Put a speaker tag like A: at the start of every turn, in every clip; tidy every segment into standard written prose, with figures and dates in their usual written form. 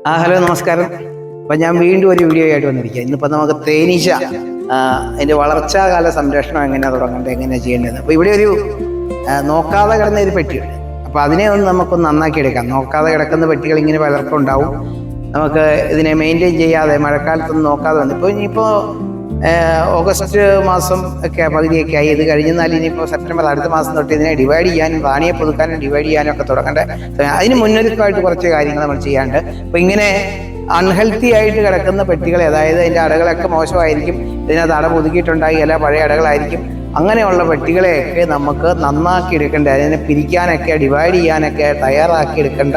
A: Hello നമസ്കാരം. അപ്പം ഞാൻ വീണ്ടും ഒരു വീഡിയോ ആയിട്ട് വന്നിരിക്കുക. ഇന്നിപ്പോൾ നമുക്ക് തേനീച്ച അതിൻ്റെ വളർച്ചാകാല സംരക്ഷണം എങ്ങനെയാണ് തുടങ്ങേണ്ടത്, എങ്ങനെയാണ് ചെയ്യേണ്ടത്. അപ്പോൾ ഇവിടെ ഒരു നോക്കാതെ കിടന്ന ഒരു പെട്ടിയുണ്ട്. അപ്പോൾ അതിനെ നമുക്കൊന്ന് നന്നാക്കി എടുക്കാം. നോക്കാതെ കിടക്കുന്ന പെട്ടികൾ ഇങ്ങനെ പലർക്കും ഉണ്ടാവും. നമുക്ക് ഇതിനെ മെയിൻറ്റെയിൻ ചെയ്യാതെ മഴക്കാലത്തൊന്നും നോക്കാതെ വന്നു. ഇനിയിപ്പോൾ ഓഗസ്റ്റ് മാസം ഒക്കെ പകുതിയൊക്കെ ആയി. ഇത് കഴിഞ്ഞാൽ ഇനിയിപ്പോൾ സെപ്റ്റംബർ അടുത്ത മാസം തൊട്ട് ഇതിനെ ഡിവൈഡ് ചെയ്യാനും റാണിയെ പുതുക്കാനും ഡിവൈഡ് ചെയ്യാനും ഒക്കെ തുടങ്ങേണ്ട. അതിന് മുന്നൊരുക്കമായിട്ട് കുറച്ച് കാര്യങ്ങൾ നമ്മൾ ചെയ്യാണ്ട്. അപ്പോൾ ഇങ്ങനെ അൺഹെൽത്തി ആയിട്ട് കിടക്കുന്ന പെട്ടികൾ, അതായത് അതിൻ്റെ അടകളൊക്കെ മോശമായിരിക്കും, ഇതിനകത്ത് അട പുതുക്കിയിട്ടുണ്ടായി, അല്ല പഴയ അടകളായിരിക്കും. അങ്ങനെയുള്ള പെട്ടികളെയൊക്കെ നമുക്ക് നന്നാക്കി എടുക്കേണ്ട, അതിനെ പിരിക്കാനൊക്കെ ഡിവൈഡ് ചെയ്യാനൊക്കെ തയ്യാറാക്കി എടുക്കേണ്ട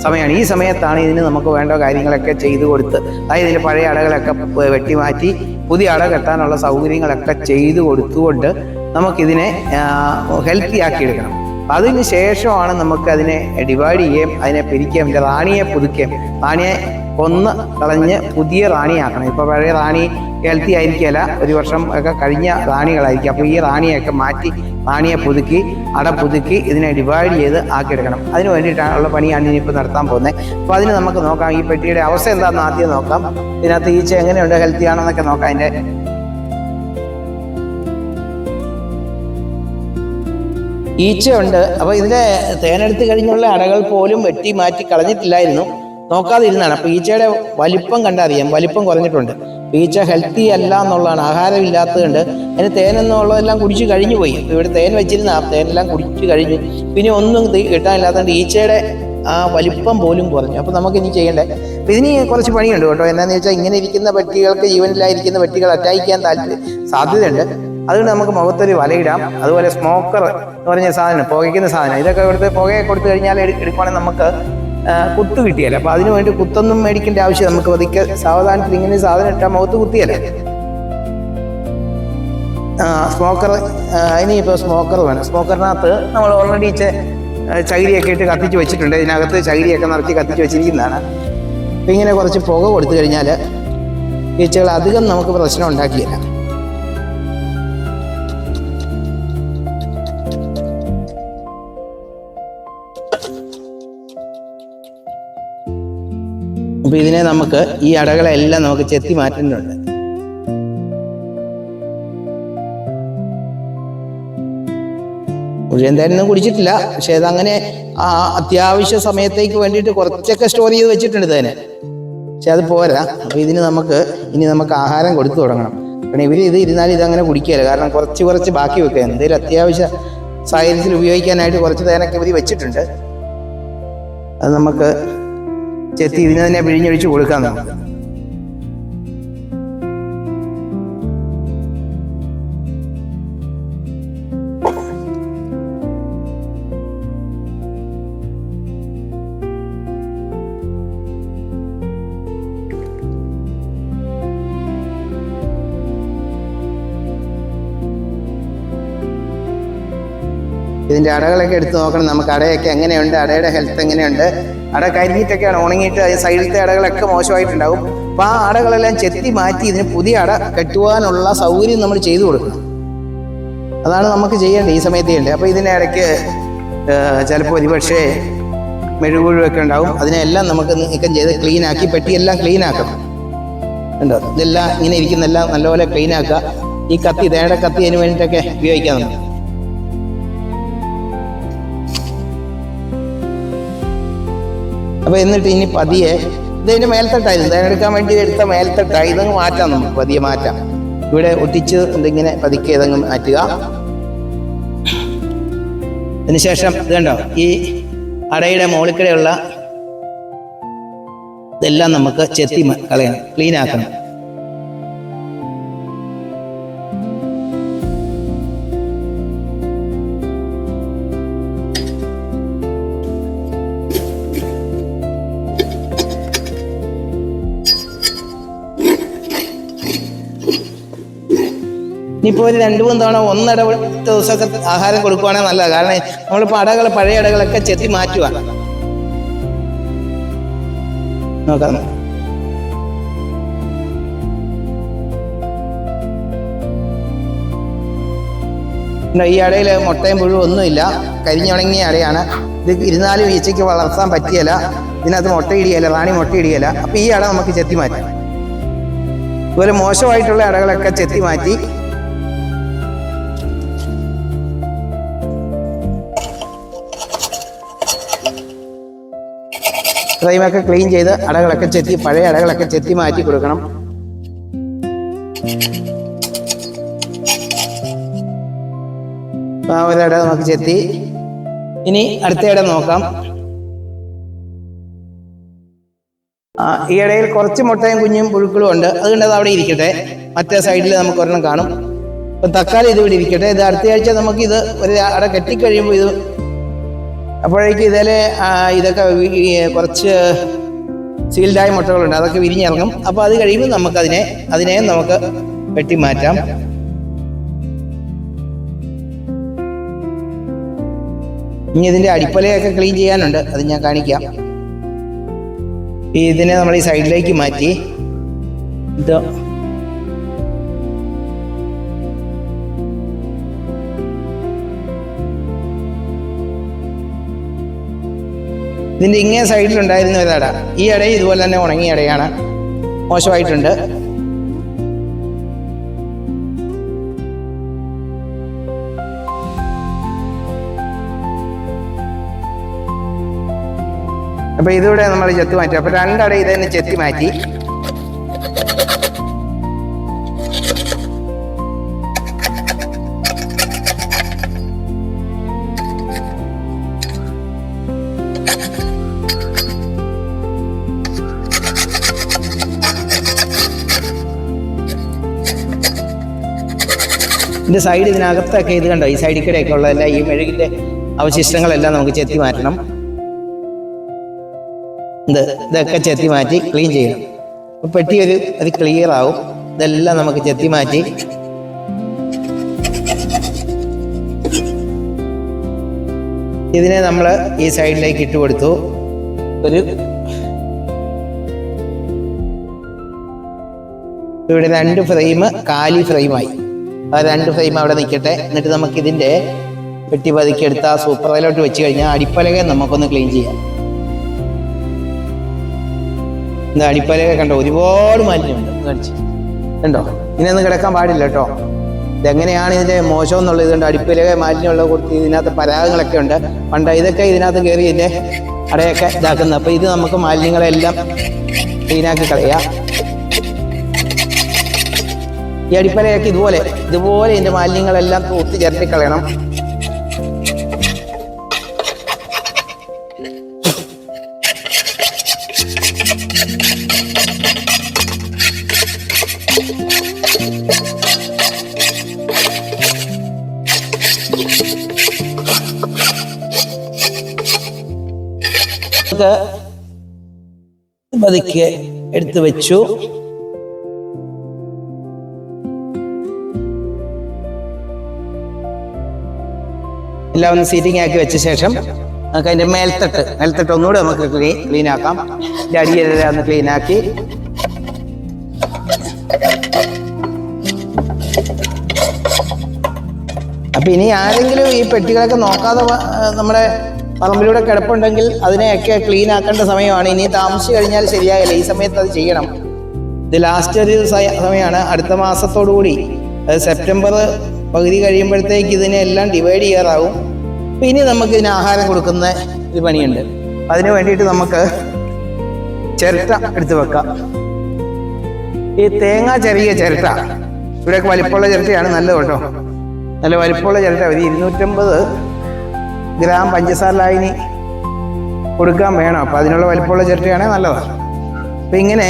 A: സമയമാണ്. ഈ സമയത്താണ് ഇതിന് നമുക്ക് വേണ്ട കാര്യങ്ങളൊക്കെ ചെയ്തു കൊടുത്ത്, അതായത് ഇതിന് പഴയ അടകളൊക്കെ വെട്ടിമാറ്റി പുതിയ അട കെട്ടാനുള്ള സൗകര്യങ്ങളൊക്കെ ചെയ്തു കൊടുത്തുകൊണ്ട് നമുക്കിതിനെ ഹെൽത്തി ആക്കി എടുക്കണം. അതിന് ശേഷമാണ് നമുക്ക് അതിനെ ഡിവൈഡ് ചെയ്യുകയും അതിനെ പിരിക്കുകയും റാണിയെ പുതുക്കുകയും റാണിയെ കൊന്ന് കളഞ്ഞ് പുതിയ റാണിയാക്കണം. ഇപ്പോൾ പഴയ റാണി ഹെൽത്തി ആയിരിക്കില്ല, ഒരു വർഷം ഒക്കെ കഴിഞ്ഞ റാണികളായിരിക്കും. അപ്പോൾ ഈ റാണിയൊക്കെ മാറ്റി റാണിയെ പുതുക്കി അട പുതുക്കി ഇതിനെ ഡിവൈഡ് ചെയ്ത് ആക്കിയെടുക്കണം. അതിന് വേണ്ടിയിട്ടുള്ള പണിയാണ് ഇനിയിപ്പോൾ നടത്താൻ പോകുന്നത്. അപ്പോൾ അതിന് നമുക്ക് നോക്കാം ഈ പെട്ടിയുടെ അവസ്ഥ എന്താണെന്ന് ആദ്യം നോക്കാം. ഇതിനകത്ത് ഈച്ച എങ്ങനെയുണ്ട്, ഹെൽത്തി ആണെന്നൊക്കെ നോക്കാം. അതിൻ്റെ ഈച്ചയുണ്ട്. അപ്പോൾ ഇതിൻ്റെ തേനെടുത്ത് കഴിഞ്ഞുള്ള അടകൾ പോലും വെട്ടി മാറ്റി കളഞ്ഞിട്ടില്ലായിരുന്നു, നോക്കാതെ ഇരുന്നാണ്. അപ്പോൾ ഈച്ചയുടെ വലിപ്പം കണ്ടറിയാം, വലിപ്പം കുറഞ്ഞിട്ടുണ്ട്. ഈച്ച ഹെൽത്തി അല്ല എന്നുള്ളതാണ്, ആഹാരം ഇല്ലാത്തതുകൊണ്ട്. അതിന് തേനെന്നുള്ളതെല്ലാം കുടിച്ച് കഴിഞ്ഞു പോയി. ഇവിടെ തേൻ വെച്ചിരുന്ന ആ തേനെല്ലാം കുടിച്ച് കഴിഞ്ഞു, പിന്നെ ഒന്നും കിട്ടാനില്ലാത്തതുകൊണ്ട് ഈച്ചയുടെ ആ വലിപ്പം പോലും കുറഞ്ഞു. അപ്പോൾ നമുക്ക് ഇനി ചെയ്യേണ്ടത്, അപ്പോൾ ഇതിന് കുറച്ച് പണിയുണ്ട് കേട്ടോ. എന്താണെന്ന് വെച്ചാൽ ഇങ്ങനെ ഇരിക്കുന്ന പെട്ടികൾക്ക്, ജീവനിലായിരിക്കുന്ന പെട്ടികൾ അറ്റായിക്കാൻ സാധ്യതയുണ്ട്. അതുകൊണ്ട് നമുക്ക് മുഖത്തൊരു വലയിടാം. അതുപോലെ സ്മോക്കർ എന്ന് പറഞ്ഞ സാധനം, പുകയ്ക്കുന്ന സാധനം, ഇതൊക്കെ ഇവിടുത്തെ പുകയെ കൊടുത്തു കഴിഞ്ഞാൽ എടുക്കുവാണെങ്കിൽ നമുക്ക് കുത്തു കിട്ടിയല്ല. അപ്പോൾ അതിനു വേണ്ടി കുത്തൊന്നും മേടിക്കേണ്ട ആവശ്യം, നമുക്ക് പതുക്കെ സാവധാനത്തിൽ ഇങ്ങനെ സാധനം ഇട്ടാൽ മുഖത്ത് കുത്തിയല്ല. സ്മോക്കർ, ഇനിയിപ്പോൾ സ്മോക്കർ വേണം. സ്മോക്കറിനകത്ത് നമ്മൾ ഓൾറെഡി ചകിരിയൊക്കെ ഇട്ട് കത്തിച്ച് വെച്ചിട്ടുണ്ട്. ഇതിനകത്ത് ചകിരിയൊക്കെ നിറച്ച് കത്തിച്ച് വെച്ചിരിക്കുന്നതാണ്. അപ്പം ഇങ്ങനെ കുറച്ച് പുക കൊടുത്തു കഴിഞ്ഞാൽ ഈച്ചകൾ അധികം നമുക്ക് പ്രശ്നം ഉണ്ടാക്കിയില്ല. അപ്പോൾ ഇതിനെ നമുക്ക് ഈ അടകളെല്ലാം നമുക്ക് ചെത്തി മാറ്റേണ്ടതുണ്ട്. മുഴുവൻ തേനൊന്നും കുടിച്ചിട്ടില്ല, പക്ഷെ അതങ്ങനെ അത്യാവശ്യ സമയത്തേക്ക് വേണ്ടിയിട്ട് കുറച്ചൊക്കെ സ്റ്റോർ ചെയ്ത് വെച്ചിട്ടുണ്ട് തേന്. പക്ഷെ അത് പോരാ. അപ്പോൾ ഇതിന് നമുക്ക് ആഹാരം കൊടുത്തു തുടങ്ങണം. കാരണം ഇവർ ഇത് ഇരുന്നാലും ഇതങ്ങനെ കുടിക്കുകയില്ല. കാരണം കുറച്ച് ബാക്കി വെക്കുക. എന്തെങ്കിലും അത്യാവശ്യ സാഹചര്യത്തിൽ ഉപയോഗിക്കാനായിട്ട് കുറച്ച് തേനൊക്കെ ഇവർ വെച്ചിട്ടുണ്ട്. അത് നമുക്ക് ചെത്തി ഇതിനെ തന്നെ പിഴിഞ്ഞൊഴിച്ച് കൊടുക്കാം നമുക്ക്. ഇതിൻ്റെ അടകളൊക്കെ എടുത്ത് നോക്കണം നമുക്ക്. അടയൊക്കെ എങ്ങനെയുണ്ട്, അടയുടെ ഹെൽത്ത് എങ്ങനെയുണ്ട്. അട കരിഞ്ഞിട്ടൊക്കെയാണ്, ഉണങ്ങിയിട്ട് സൈഡിലത്തെ അടകളൊക്കെ മോശമായിട്ടുണ്ടാവും. അപ്പോൾ ആ അടകളെല്ലാം ചെത്തി മാറ്റി ഇതിന് പുതിയ അട കെട്ടുവാനുള്ള സൗകര്യം നമ്മൾ ചെയ്തു കൊടുക്കണം. അതാണ് നമുക്ക് ചെയ്യേണ്ടത്, ഈ സമയത്ത് ചെയ്യേണ്ടത്. അപ്പോൾ ഇതിൻ്റെ ഇടയ്ക്ക് ചിലപ്പോൾ ഒരുപക്ഷേ മെഴുകുഴുവൊക്കെ ഉണ്ടാവും. അതിനെല്ലാം നമുക്ക് നീക്കം ചെയ്ത് ക്ലീനാക്കി പെട്ടിയെല്ലാം ക്ലീനാക്കണം. ഉണ്ടോ, ഇതെല്ലാം ഇങ്ങനെ ഇരിക്കുന്നെല്ലാം നല്ലപോലെ ക്ലീനാക്കുക. ഈ കത്തി, തേയുടെ കത്തി അതിന് വേണ്ടിയിട്ടൊക്കെ ഉപയോഗിക്കാം നമുക്ക്. അപ്പോൾ എന്നിട്ട് ഇനി പതിയെ ഇതിൻ്റെ മേൽത്തട്ടായിരുന്നു, തേനെടുക്കാൻ വേണ്ടി എടുത്ത മേൽത്തട്ടായി, ഇതങ്ങ് മാറ്റാം, നമുക്ക് പതിയെ മാറ്റാം. ഇവിടെ ഒട്ടിച്ച് ഇതിങ്ങനെ പതുക്കെ ഇതങ്ങ് മാറ്റുക. അതിനുശേഷം ഇത് കണ്ടോ, ഈ അടയുടെ മുകളിൽക്കിടെയുള്ള ഇതെല്ലാം നമുക്ക് ചെത്തി കളയണം, ക്ലീനാക്കണം. ഇനിയിപ്പോൾ ഒരു 2-3 തവണ ദിവസമൊക്കെ ആഹാരം കൊടുക്കുവാണെങ്കിൽ നല്ലതാണ്. കാരണം നമ്മളിപ്പോൾ പഴയ അടകളൊക്കെ ചെത്തി മാറ്റുക. നോക്കാം, ഈ അടയിൽ മുട്ടയും പുഴുവും ഒന്നുമില്ല, കരിഞ്ഞുണങ്ങിയ അടയാണ്. ഇത് ഇരുന്നാലും ഈച്ചയ്ക്ക് വളർത്താൻ പറ്റിയല്ല. ഇതിനകത്ത് മുട്ടയിടിയല്ല, റാണി മുട്ടയിടിയല്ല. അപ്പം ഈ അട നമുക്ക് ചെത്തി മാറ്റാം. ഇതുപോലെ മോശമായിട്ടുള്ള അടകളൊക്കെ ചെത്തി മാറ്റി ഫ്രെയിമൊക്കെ ക്ലീൻ ചെയ്ത് അടകളൊക്കെ ചെത്തി, പഴയ അടകളൊക്കെ ചെത്തി മാറ്റി കൊടുക്കണം. ആ ഒരട നമുക്ക് ചെത്തി. ഇനി അടുത്ത ഇട നോക്കാം. ഈ ഇടയിൽ കുറച്ച് മുട്ടയും കുഞ്ഞും പുഴുക്കളും ഉണ്ട്, അതുകൊണ്ട് അത് അവിടെ ഇരിക്കട്ടെ. മറ്റേ സൈഡിൽ നമുക്ക് ഒരെണ്ണം കാണും. അപ്പം തക്കാലം ഇത് ഇവിടെ ഇരിക്കട്ടെ. ഇത് അടുത്തയാഴ്ച നമുക്കിത് ഒരു അട കെട്ടിക്കഴിയുമ്പോൾ ഇത് അപ്പോഴേക്കും ഇതിലെ ഇതൊക്കെ കുറച്ച് സീൽഡായ മുട്ടകളുണ്ട്, അതൊക്കെ വിരിഞ്ഞിറങ്ങും. അപ്പോൾ അത് കഴിയുമ്പോൾ അതിനെ നമുക്ക് വെട്ടി മാറ്റാം. ഇനി ഇതിൻ്റെ അടിപ്പലയൊക്കെ ക്ലീൻ ചെയ്യാനുണ്ട്, അത് ഞാൻ കാണിക്കാം. ഇതിനെ നമ്മൾ ഈ സൈഡിലേക്ക് മാറ്റി ഇത് ഇതിൻ്റെ ഇങ്ങേ സൈഡിലുണ്ടായിരുന്ന ഒരട, ഈ അടയും ഇതുപോലെ തന്നെ ഉണങ്ങിയ അടയാണ്, മോശമായിട്ടുണ്ട്. അപ്പൊ ഇതിവിടെ നമ്മൾ ചെത്തി മാറ്റി. അപ്പൊ രണ്ടട ഇത് തന്നെ ചെത്തി മാറ്റി. ഇതിന്റെ സൈഡ് ഇതിനകത്തൊക്കെ ഇത് കണ്ടോ, ഈ സൈഡിൽ കൂടെയൊക്കെ ഉള്ളതെല്ലാം ഈ മെഴുകിന്റെ അവശിഷ്ടങ്ങളെല്ലാം നമുക്ക് ചെത്തി മാറ്റണം. ഇതൊക്കെ ചെത്തി മാറ്റി ക്ലീൻ ചെയ്യണം. അപ്പോൾ പെട്ടി അത് ക്ലിയർ ആവും. ഇതെല്ലാം നമുക്ക് ചെത്തി മാറ്റി ഇതിനെ നമ്മൾ ഈ സൈഡിലേക്ക് ഇട്ട് കൊടുത്തു. ഇവിടെ 2 ഫ്രെയിം കാലി ഫ്രെയിമായി. ആ 2 ഫ്രെയിം അവിടെ നിൽക്കട്ടെ. എന്നിട്ട് നമുക്ക് ഇതിൻ്റെ പെട്ടി പതുക്കിയെടുത്ത് ആ സൂപ്പറിലോട്ട് വെച്ച് കഴിഞ്ഞാൽ അടിപ്പലക നമുക്കൊന്ന് ക്ലീൻ ചെയ്യാം. എന്താ അടിപ്പലക കണ്ടോ, ഒരുപാട് മാലിന്യമുണ്ട്. കാണിച്ച് കണ്ടോ, ഇതിനൊന്നും കിടക്കാൻ പാടില്ല കേട്ടോ. ഇതെങ്ങനെയാണ് ഇതിൻ്റെ മോശം എന്നുള്ളത്. ഇതുകൊണ്ട് അടിപ്പലക മാലിന്യമുള്ള കൊടുത്ത് ഇതിനകത്ത് പരാഗങ്ങളൊക്കെ ഉണ്ട്. പണ്ട് ഇതൊക്കെ ഇതിനകത്ത് കയറി ഇതിൻ്റെ അടയൊക്കെ ഇതാക്കുന്നത്. അപ്പോൾ ഇത് നമുക്ക് മാലിന്യങ്ങളെല്ലാം ക്ലീനാക്കി കളയാം. ഈ അടിപ്പലയൊക്കെ ഇതുപോലെ ഇതിൻ്റെ മാലിന്യങ്ങളെല്ലാം തൂത്ത് ചേർത്തി കളയണം. പതുക്കെ എടുത്തു വെച്ചു. എല്ലാം ഒന്ന് സീറ്റിംഗ് ആക്കി വെച്ച ശേഷം നമുക്ക് അതിൻ്റെ മേൽത്തട്ട് ഒന്നുകൂടെ നമുക്ക് ക്ലീൻ ആക്കാം. ഇതിൻ്റെ അടിയെല്ലാം ഒന്ന് ക്ലീൻ ആക്കി അപ്പം ഇനി ആരെങ്കിലും ഈ പെട്ടികളൊക്കെ നോക്കാതെ നമ്മുടെ പറമ്പിലൂടെ കിടപ്പുണ്ടെങ്കിൽ അതിനെയൊക്കെ ക്ലീൻ ആക്കേണ്ട സമയമാണ്. ഇനി താമസിച്ച് കഴിഞ്ഞാൽ ശരിയാകില്ല. ഈ സമയത്ത് അത് ചെയ്യണം. ഇത് ലാസ്റ്റ് ഒരു സമയമാണ്. അടുത്ത മാസത്തോടുകൂടി സെപ്റ്റംബർ പകുതി കഴിയുമ്പോഴത്തേക്ക് ഇതിനെല്ലാം ഡിവൈഡ് ചെയ്യാറാവും. അപ്പം ഇനി നമുക്ക് ഇതിന് ആഹാരം കൊടുക്കുന്ന ഒരു പണിയുണ്ട്. അതിന് വേണ്ടിയിട്ട് നമുക്ക് ചിരട്ട എടുത്ത് വെക്കാം. ഈ തേങ്ങ ചെറിയ ചിരട്ട, ഇവിടെയൊക്കെ വലിപ്പമുള്ള ചിരട്ടയാണ് നല്ലത് കേട്ടോ. നല്ല വലിപ്പമുള്ള ചിരട്ട. ഒരു 250 ഗ്രാം പഞ്ചസാര ലായനി കൊടുക്കാൻ വേണം. അപ്പം അതിനുള്ള വലിപ്പമുള്ള ചിരട്ടയാണെങ്കിൽ നല്ലതാണ്. അപ്പം ഇങ്ങനെ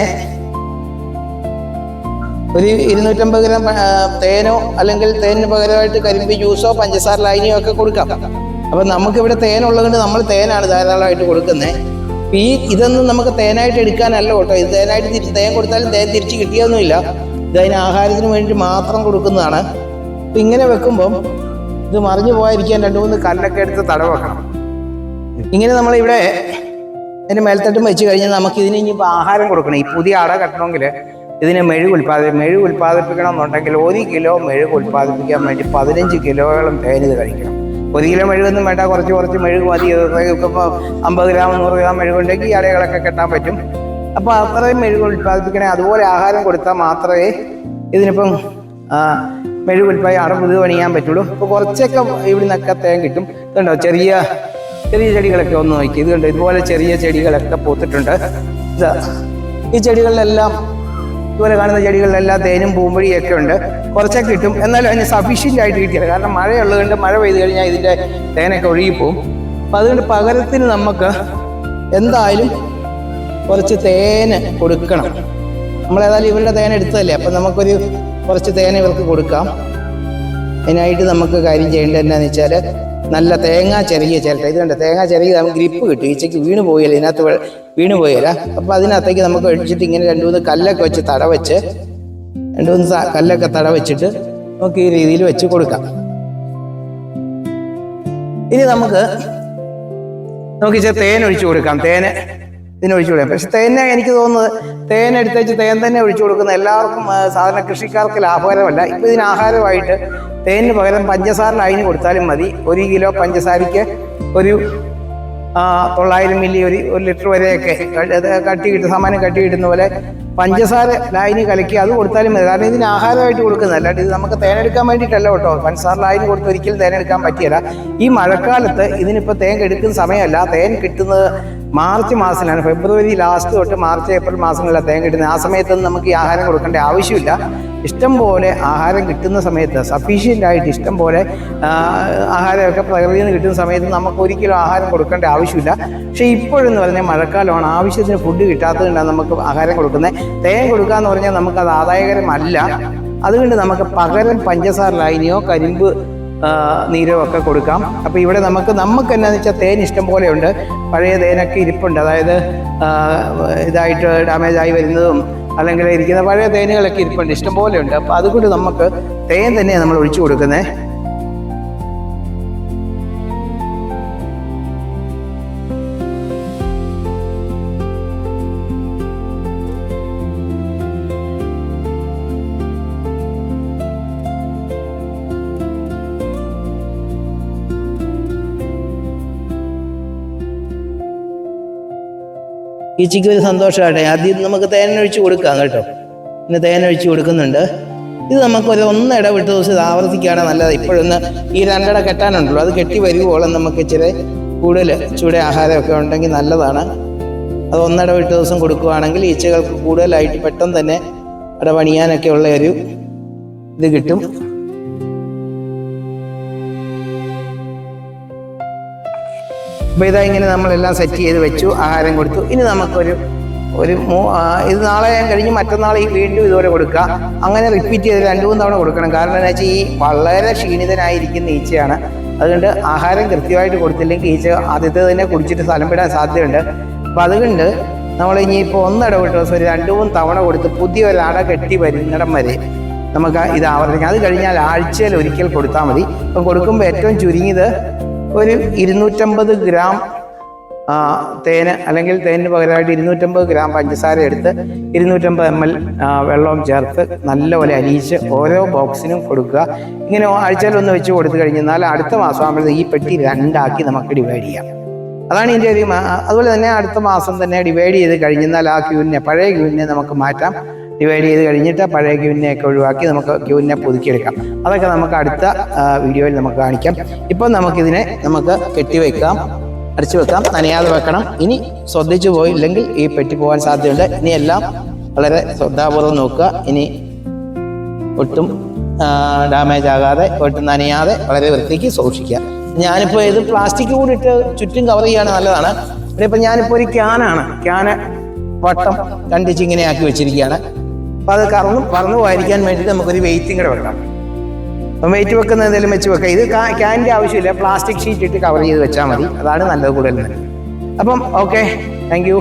A: ഒരു 250 ഗ്രാം തേനോ അല്ലെങ്കിൽ തേനിന് പകരമായിട്ട് കരിമ്പ് ജ്യൂസോ പഞ്ചസാര ലായനിയോ ഒക്കെ കൊടുക്കാം. അപ്പം നമുക്കിവിടെ തേനുള്ളതുകൊണ്ട് നമ്മൾ തേനാണ് ധാരാളമായിട്ട് കൊടുക്കുന്നത്. ഇതൊന്നും നമുക്ക് തേനായിട്ട് എടുക്കാനല്ല കേട്ടോ. ഇത് തേനായിട്ട് തേൻ കൊടുത്താലും തേൻ തിരിച്ച് കിട്ടിയൊന്നുമില്ല. ഇതതിന് ആഹാരത്തിന് വേണ്ടി മാത്രം കൊടുക്കുന്നതാണ്. അപ്പം ഇങ്ങനെ വെക്കുമ്പം ഇത് മറിഞ്ഞു പോകാതിരിക്കാൻ 2-3 കല്ലൊക്കെ എടുത്ത് തടവ് വെക്കണം. ഇങ്ങനെ നമ്മളിവിടെ അതിൻ്റെ മേൽത്തട്ടും വെച്ച് കഴിഞ്ഞാൽ നമുക്ക് ഇതിന് ഇനിയിപ്പോൾ ആഹാരം കൊടുക്കണം. ഈ പുതിയ അട കെട്ടണമെങ്കിൽ ഇതിനെ മെഴുക് ഉൽപ്പാദിപ്പിക്കണം എന്നുണ്ടെങ്കിൽ 1 കിലോ മെഴുക് ഉൽപ്പാദിപ്പിക്കാൻ വേണ്ടി 15 കിലോയോളം തേൻ ഇത് കഴിക്കണം. 1 കിലോ മെഴുകൊന്നും വേണ്ട, കുറച്ച് മെഴുക് മതി. ഇപ്പോൾ 50 ഗ്രാം 100 ഗ്രാം മെഴുകുണ്ടെങ്കിൽ ഈ അടകളൊക്കെ കെട്ടാൻ പറ്റും. അപ്പോൾ അത്രയും മെഴുക് ഉൽപ്പാദിപ്പിക്കണേ. അതുപോലെ ആഹാരം കൊടുത്താൽ മാത്രമേ ഇതിനിപ്പം മെഴുക് ഉൽപ്പാദി ഇത് പണിയാൻ പറ്റുള്ളൂ. ഇപ്പോൾ കുറച്ചൊക്കെ ഇവിടെ നിന്നൊക്കെ തേൻ കിട്ടും. ഇതുണ്ടോ ചെറിയ ചെടികളൊക്കെ ഒന്ന് നോക്കി. ഇതുണ്ട് ഇതുപോലെ ചെറിയ ചെടികളൊക്കെ പൂത്തിട്ടുണ്ട്. ഈ ചെടികളിലെല്ലാം ഇതുപോലെ കാണുന്ന ചെടികളിലെല്ലാം തേനും പൂമ്പൊടിയൊക്കെ ഉണ്ട്. കുറച്ചൊക്കെ കിട്ടും, എന്നാലും അതിന് സഫീഷ്യൻ്റ് ആയിട്ട് കിട്ടിയില്ല. കാരണം മഴയുള്ളതുകൊണ്ട് മഴ പെയ്ത് കഴിഞ്ഞാൽ ഇതിൻ്റെ തേനൊക്കെ ഒഴുകിപ്പോവും. അപ്പം അതുകൊണ്ട് പകരത്തിന് നമുക്ക് എന്തായാലും കുറച്ച് തേന് കൊടുക്കണം. നമ്മളേതായാലും ഇവരുടെ തേൻ എടുത്തതല്ലേ, അപ്പം നമുക്കൊരു കുറച്ച് തേൻ ഇവർക്ക് കൊടുക്കാം. അതിനായിട്ട് നമുക്ക് കാര്യം ചെയ്യേണ്ടത് എന്താണെന്ന് വെച്ചാൽ നല്ല തേങ്ങ ചെറിയ ചിരട്ട. ഇത് കണ്ട തേങ്ങ ചെറിയ നമുക്ക് ഗ്രിപ്പ് കിട്ടും. ഈച്ചയ്ക്ക് വീണ് പോയല്ല, ഇതിനകത്ത് വീണ് പോയല്ല. അപ്പം അതിനകത്തേക്ക് നമുക്ക് ഒഴിച്ചിട്ട് ഇങ്ങനെ 2-3 കല്ലൊക്കെ വെച്ച് തടവെച്ച് 2-3 കല്ലൊക്കെ തടവെച്ചിട്ട് നമുക്ക് ഈ രീതിയിൽ വെച്ച് കൊടുക്കാം. ഇനി നമുക്ക് ഇച്ചിരി തേൻ ഒഴിച്ചു കൊടുക്കാം. ഇതിനൊഴിച്ചു കൊടുക്കാം. പക്ഷെ തേനെ എനിക്ക് തോന്നുന്നത് തേൻ എടുത്തേച്ച് തേൻ തന്നെ ഒഴിച്ചു കൊടുക്കുന്ന എല്ലാവർക്കും സാധാരണ കൃഷിക്കാർക്ക് ലാഭകരമല്ല. ഇപ്പം ഇതിന് ആഹാരമായിട്ട് തേനിന് പകരം പഞ്ചസാര ലൈന് കൊടുത്താലും മതി. 1 കിലോ പഞ്ചസാരയ്ക്ക് ഒരു 900 മില്ലി 1 ലിറ്റർ വരെയൊക്കെ സാമാന്യം കട്ടി കിട്ടുന്ന പോലെ പഞ്ചസാര ലൈന് കലക്കി അത് കൊടുത്താലും മതി. കാരണം ഇതിന് ആഹാരമായിട്ട് കൊടുക്കുന്നത്, അല്ലാണ്ട് ഇത് നമുക്ക് തേനെടുക്കാൻ വേണ്ടിയിട്ടല്ല കേട്ടോ. പഞ്ചസാര ലൈന് കൊടുത്ത് ഒരിക്കലും തേനെടുക്കാൻ പറ്റിയല്ല. ഈ മഴക്കാലത്ത് ഇതിനിപ്പോൾ തേൻ എടുക്കുന്ന സമയമല്ല. തേൻ കിട്ടുന്നത് മാർച്ച് മാസത്തിലാണ്. ഫെബ്രുവരി ലാസ്റ്റ് തൊട്ട് മാർച്ച് ഏപ്രിൽ മാസങ്ങളിലാണ് തേൻ കിട്ടുന്നത്. ആ സമയത്തൊന്നും നമുക്ക് ഈ ആഹാരം കൊടുക്കേണ്ട ആവശ്യമില്ല. ഇഷ്ടം പോലെ ആഹാരം കിട്ടുന്ന സമയത്ത് സഫീഷ്യൻ്റ് ആയിട്ട് ഇഷ്ടം പോലെ ആഹാരമൊക്കെ പ്രകൃതിയിൽ നിന്ന് കിട്ടുന്ന സമയത്ത് നമുക്ക് ഒരിക്കലും ആഹാരം കൊടുക്കേണ്ട ആവശ്യമില്ല. പക്ഷേ ഇപ്പോഴെന്ന് പറഞ്ഞാൽ മഴക്കാലമാണ്, ആവശ്യത്തിന് ഫുഡ് കിട്ടാത്തതുകൊണ്ടാണ് നമുക്ക് ആഹാരം കൊടുക്കുന്നത്. തേൻ കൊടുക്കുക എന്ന് പറഞ്ഞാൽ നമുക്കത് ആദായകരമല്ല. അതുകൊണ്ട് നമുക്ക് പകരം പഞ്ചസാര ലൈനിയോ കരിമ്പ് നീരോ ഒക്കെ കൊടുക്കാം. അപ്പോൾ ഇവിടെ നമുക്ക് എന്നാന്ന് വെച്ചാൽ തേൻ ഇഷ്ടം പോലെ ഉണ്ട്. പഴയ തേനൊക്കെ ഇരിപ്പുണ്ട്. അതായത് ഇതായിട്ട് ഡാമേജ് ആയി വരുന്നതും അല്ലെങ്കിൽ ഇരിക്കുന്ന പഴയ തേനുകളൊക്കെ ഇരിപ്പുണ്ട്, ഇഷ്ടം പോലെ ഉണ്ട്. അപ്പോൾ അതുകൊണ്ട് നമുക്ക് തേൻ തന്നെയാണ് നമ്മൾ ഒഴിച്ചു കൊടുക്കുന്നത്. ഈച്ചയ്ക്ക് ഒരു സന്തോഷമാട്ടെ. ആദ്യം നമുക്ക് തേനൊഴിച്ച് കൊടുക്കാം കേട്ടോ. പിന്നെ തേനൊഴിച്ച് കൊടുക്കുന്നുണ്ട്. ഇത് നമുക്കൊരു 1 ഇടവിട്ട ദിവസം ഇത് ആവർത്തിക്കുകയാണ് നല്ലത്. ഇപ്പോഴൊന്ന് ഈ 2 ഇട കെട്ടാനുണ്ടല്ലോ, അത് കെട്ടി വരുവോളം നമുക്ക് ഇച്ചിരി കൂടുതൽ ചൂട് ആഹാരമൊക്കെ ഉണ്ടെങ്കിൽ നല്ലതാണ്. അത് 1 ഇടവിട്ട ദിവസം കൊടുക്കുകയാണെങ്കിൽ ഈച്ചകൾക്ക് കൂടുതലായിട്ട് പെട്ടെന്ന് തന്നെ അട പണിയാനൊക്കെ ഉള്ള ഒരു ഇത് കിട്ടും. അപ്പോൾ ഇതാ ഇങ്ങനെ നമ്മളെല്ലാം സെറ്റ് ചെയ്ത് വെച്ചു, ആഹാരം കൊടുത്തു. ഇനി നമുക്കൊരു ഇത് നാളെ കഴിഞ്ഞ് മറ്റന്നാൾ ഈ വീണ്ടും ഇതുപോലെ കൊടുക്കുക. അങ്ങനെ റിപ്പീറ്റ് ചെയ്ത് 2-3 തവണ കൊടുക്കണം. കാരണം എന്താ വെച്ചാൽ ഈ വളരെ ക്ഷീണിതനായിരിക്കുന്ന ഈച്ചയാണ്. അതുകൊണ്ട് ആഹാരം കൃത്യമായിട്ട് കൊടുത്തില്ലെങ്കിൽ ഈച്ച ആദ്യത്തെ തന്നെ കുടിച്ചിട്ട് സ്ഥലം വിടാൻ സാധ്യതയുണ്ട്. അപ്പം അതുകൊണ്ട് നമ്മൾ ഇനിയിപ്പോൾ 1 ഇടവിട്ട് ദിവസം ഒരു 2-3 തവണ കൊടുത്ത് പുതിയൊരു അട കെട്ടി വരുന്നിടം വരെ നമുക്ക് ഇത് ആവർത്തിക്കാം. അത് കഴിഞ്ഞാൽ ആഴ്ചയിൽ ഒരിക്കൽ കൊടുത്താൽ മതി. അപ്പം കൊടുക്കുമ്പോൾ ഏറ്റവും ചുരുങ്ങിയത് ഒരു 250 ഗ്രാം തേന്, അല്ലെങ്കിൽ തേനിന് പകരമായിട്ട് 250 ഗ്രാം പഞ്ചസാര എടുത്ത് 250 ml വെള്ളവും ചേർത്ത് നല്ലപോലെ അലിയിച്ച് ഓരോ ബോക്സിനും കൊടുക്കുക. ഇങ്ങനെ ആഴ്ചയിൽ 1 വെച്ച് കൊടുത്തു കഴിഞ്ഞാൽ അടുത്ത മാസം ആകുമ്പോഴത്തേക്ക് ഈ പെട്ടി 2 ആക്കി നമുക്ക് ഡിവൈഡ് ചെയ്യാം. അതാണ് ഇതിൻ്റെ ഒരു. അതുപോലെ തന്നെ അടുത്ത മാസം തന്നെ ഡിവൈഡ് ചെയ്ത് കഴിഞ്ഞാൽ ആ പഴയ ക്യൂവിനെ നമുക്ക് മാറ്റാം. ഡിവൈഡ് ചെയ്ത് കഴിഞ്ഞിട്ട് പഴയ ക്യൂവിനെയൊക്കെ ഒഴിവാക്കി നമുക്ക് ക്യൂവിനെ പുതുക്കിയെടുക്കാം. അതൊക്കെ നമുക്ക് അടുത്ത വീഡിയോയിൽ നമുക്ക് കാണിക്കാം. ഇപ്പം നമുക്കിതിനെ കെട്ടിവെക്കാം, അടച്ചു വെക്കാം, നനയാതെ വെക്കണം. ഇനി ശ്രദ്ധിച്ചു പോയില്ലെങ്കിൽ ഈ പെട്ടി പോകാൻ സാധ്യതയുണ്ട്. ഇനി എല്ലാം വളരെ ശ്രദ്ധാപൂർവ്വം നോക്കുക. ഇനി ഒട്ടും ഡാമേജ് ആകാതെ ഒട്ടും നനയാതെ വളരെ വൃത്തിക്ക് സൂക്ഷിക്കുക. ഞാനിപ്പോൾ ഇത് പ്ലാസ്റ്റിക് കൂടി ഇട്ട് ചുറ്റും കവർ ചെയ്യാണ് നല്ലതാണ്. ഇവിടെ ഇപ്പം ഞാനിപ്പോൾ ഒരു ക്യാന് വട്ടം 2 ഇഞ്ച് ഇങ്ങനെ ആക്കി വെച്ചിരിക്കുകയാണ്. അപ്പം അത് പറന്നു പോയിരിക്കാൻ വേണ്ടിയിട്ട് നമുക്കൊരു വെയിറ്റും കൂടെ വെക്കാം. അപ്പം വെയിറ്റ് വെക്കുന്ന എന്തെങ്കിലും വെച്ച് വെക്കാം. ഇത് ക്യാനിൻ്റെ ആവശ്യമില്ല, പ്ലാസ്റ്റിക് ഷീറ്റ് ഇട്ട് കവർ ചെയ്ത് വെച്ചാൽ മതി. അതാണ് നല്ലത് കൂടുതൽ. അപ്പം ഓക്കെ, താങ്ക് യു.